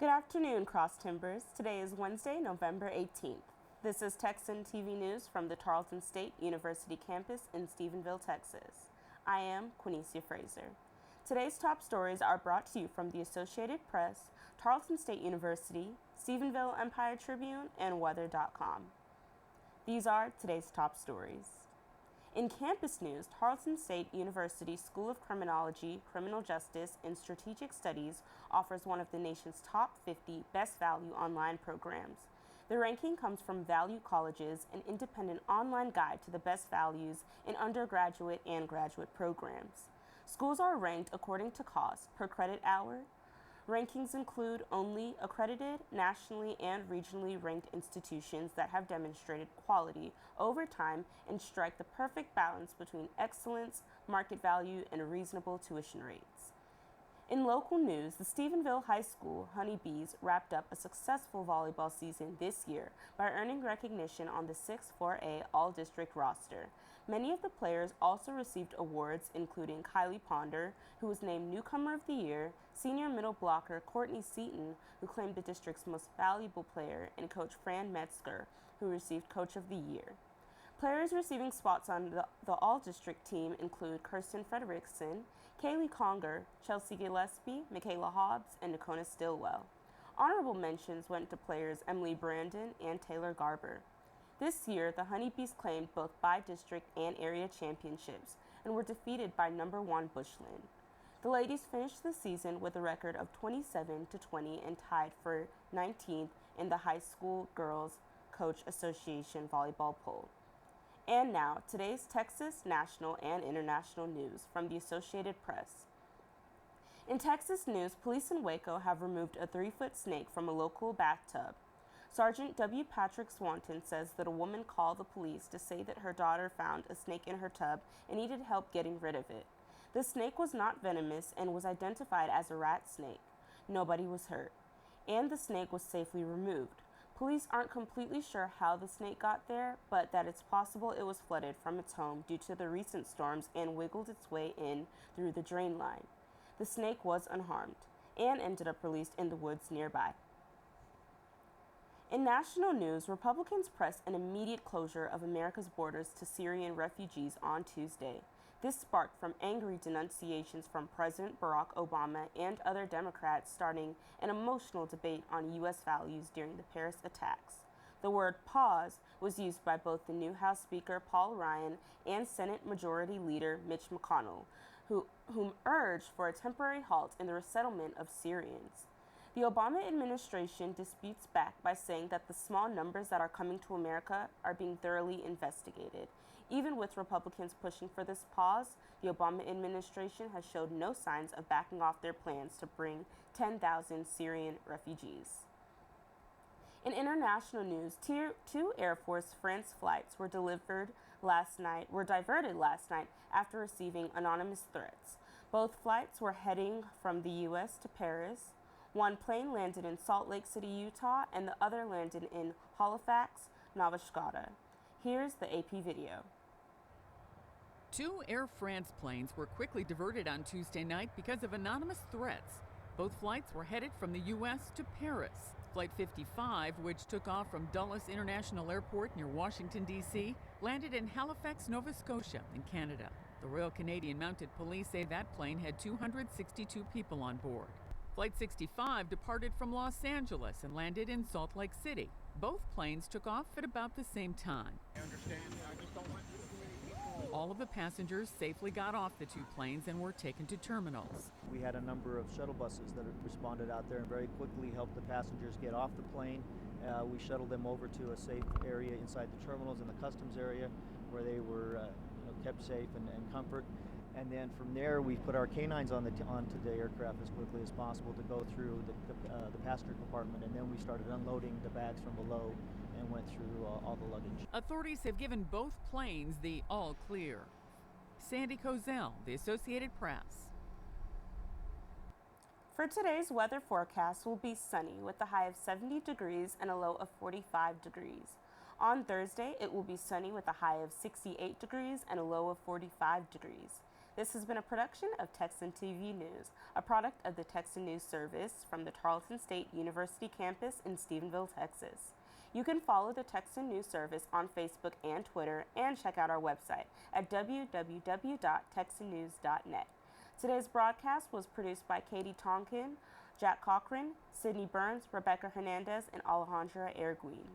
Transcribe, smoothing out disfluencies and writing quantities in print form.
Good afternoon, Cross Timbers. Today is Wednesday, November 18th. This is Texan TV News from the Tarleton State University campus in Stephenville, Texas. I am Quanecia Fraser. Today's top stories are brought to you from the Associated Press, Tarleton State University, Stephenville Empire-Tribune, and Weather.com. These are today's top stories. In campus news, Tarleton State University School of Criminology, Criminal Justice, and Strategic Studies offers one of the nation's top 50 best value online programs. The ranking comes from Value Colleges, an independent online guide to the best values in undergraduate and graduate programs. Schools are ranked according to cost per credit hour. Rankings include only accredited, nationally and regionally ranked institutions that have demonstrated quality over time and strike the perfect balance between excellence, market value, and reasonable tuition rates. In local news, the Stephenville High School Honeybees wrapped up a successful volleyball season this year by earning recognition on the 6-4A All-District roster. Many of the players also received awards, including Kylie Ponder, who was named Newcomer of the Year, senior middle blocker Courtney Seaton, who claimed the district's most valuable player, and Coach Fran Metzger, who received Coach of the Year. Players receiving spots on the All-District team include Kirsten Frederickson, Kaylee Conger, Chelsea Gillespie, Michaela Hobbs, and Nakona Stillwell. Honorable mentions went to players Emily Brandon and Taylor Garber. This year, the Honeybees claimed both by-district and area championships and were defeated by number 1 Bushland. The ladies finished the season with a record of 27-20 and tied for 19th in the High School Girls Coach Association volleyball poll. And now, today's Texas, national, and international news from the Associated Press. In Texas news, police in Waco have removed a 3-foot snake from a local bathtub. Sergeant W. Patrick Swanton says that a woman called the police to say that her daughter found a snake in her tub and needed help getting rid of it. The snake was not venomous and was identified as a rat snake. Nobody was hurt, and the snake was safely removed. Police aren't completely sure how the snake got there, but that it's possible it was flooded from its home due to the recent storms and wiggled its way in through the drain line. The snake was unharmed and ended up released in the woods nearby. In national news, Republicans pressed an immediate closure of America's borders to Syrian refugees on Tuesday. This sparked from angry denunciations from President Barack Obama and other Democrats, starting an emotional debate on U.S. values during the Paris attacks. The word pause was used by both the new House Speaker Paul Ryan and Senate Majority Leader Mitch McConnell, whom urged for a temporary halt in the resettlement of Syrians. The Obama administration disputes back by saying that the small numbers that are coming to America are being thoroughly investigated. Even with Republicans pushing for this pause, the Obama administration has showed no signs of backing off their plans to bring 10,000 Syrian refugees. In international news, Tier 2 Air Force France flights were diverted last night after receiving anonymous threats. Both flights were heading from the U.S. to Paris. One plane landed in Salt Lake City, Utah, and the other landed in Halifax, Nova Scotia. Here's the AP video. 2 Air France planes were quickly diverted on Tuesday night because of anonymous threats. Both flights were headed from the U.S. to Paris. Flight 55, which took off from Dulles International Airport near Washington, D.C., landed in Halifax, Nova Scotia, in Canada. The Royal Canadian Mounted Police say that plane had 262 people on board. Flight 65 departed from Los Angeles and landed in Salt Lake City. Both planes took off at about the same time. I understand. I just don't want people. All of the passengers safely got off the 2 planes and were taken to terminals. We had a number of shuttle buses that responded out there and very quickly helped the passengers get off the plane. We shuttled them over to a safe area inside the terminals in the customs area where they were kept safe and comfort. And then from there, we put our canines onto the aircraft as quickly as possible to go through the passenger compartment, and then we started unloading the bags from below and went through all the luggage. Authorities have given both planes the all clear. Sandy Kozel, The Associated Press. For today's weather forecast will be sunny with a high of 70 degrees and a low of 45 degrees. On Thursday, it will be sunny with a high of 68 degrees and a low of 45 degrees. This has been a production of Texan TV News, a product of the Texan News Service from the Tarleton State University campus in Stephenville, Texas. You can follow the Texan News Service on Facebook and Twitter and check out our website at www.texannews.net. Today's broadcast was produced by Katie Tonkin, Jack Cochran, Sydney Burns, Rebecca Hernandez, and Alejandra Erguin.